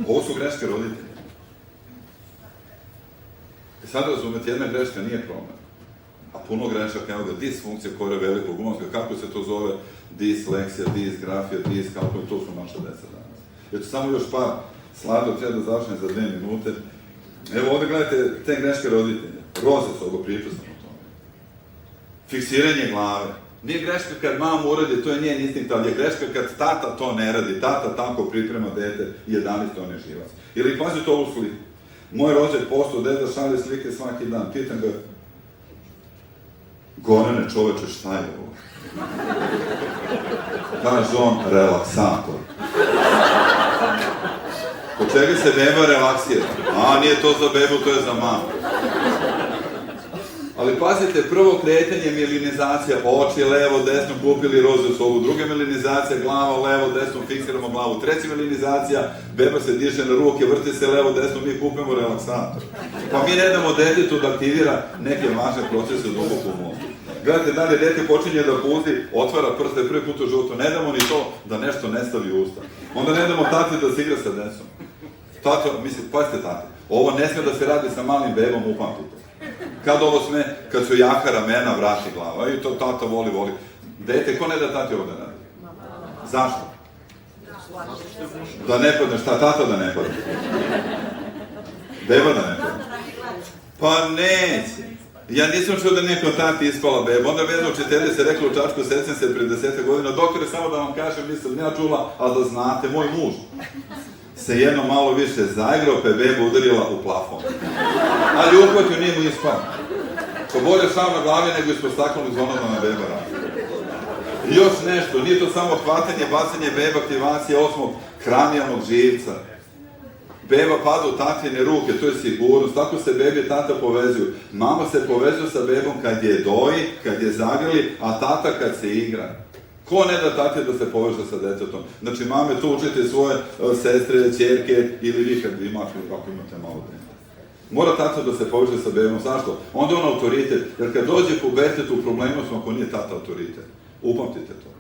Ovo su greške roditelja. I sad razumete, jedna greška nije problem. A puno grešaka, evo ga, disfunkcija kore velikog umozga, kako se to zove, disleksija, disgrafija, diskalkulija, to su naša deca danas. Eto, samo još par slajda, treba da završim za 2 minute. Evo ovde gledajte te greške roditelja. Rozes, ovo pričao sam o tome. Fiksiranje glave. Nije greška kad mama uradi, to je njen instinkt, ali je greška kad tata to ne radi, tata tako priprema dete 11. on je živac. Ili pazite ovu sliku. Moj rođak postao, deda šalje slike svaki dan, pitam ga, Gorane čoveče, šta je ovo? Kaže on, relaksator. Po čega se beba relaksira? A, nije to za bebu, to je za mamu. Ali pazite, prvo kretanje milinizacija, oči, levo, desno, kupili roze sobu, druga milinizacija, glava, levo, desno, fiksiramo glavu, treća milinizacija, beba se diže na ruke, vrti se levo, desno, mi kupimo relaksator. Pa mi ne damo detetu da aktivira neke važne procese duboko u mozgu. Gledajte, dalje, dete počinje da puzi, otvara prste, prvi put u životu, ne damo ni to da nešto ne stavi u usta. Onda ne damo tati da se igra sa desom. Tato, mislim, pazite tate, ovo ne sme da se radi sa malim bebom, upamtite. Kad ovo sme, kad su jaka ramena, vrati glava. I to tata voli. Dete, ko ne da tati ovo da radi? Zašto? Da ne padne, šta tata da ne padne? Beba da ne padne? Pa neće. Ja nisam čuo da neko tati ispala beba. Onda vedno učitelje se rekla u Čačku, sećam se pre 10 godina, doktore, samo da vam kažem, nisam ja čula, a da znate, moj muž se jedno malo više zaigrao, pa je beba udarila u plafon. Ali uhvatio, nije mu ispao. To bolje šav na glavi nego ispod staklenog zvona da na beba radi. I još nešto, nije to samo hvatanje, bacanje beba, aktivacija 8. kranijalnog živca. Beba pada u tatine ruke, to je sigurnost, tako se bebe i tata povezuju. Mama se povezuje sa bebom kad je doji, kad je zagrli, a tata kad se igra. Ko ne da tate da se poveže sa detetom? Znači, mame, tu učite svoje sestre, ćerke ili vi kad imate, kako imate malo dete. Mora tata da se poveže sa bebom, zašto? Onda on autoritet, jer kad dođe pubertet u problemu smo ako nije tata autoritet. Upamtite to.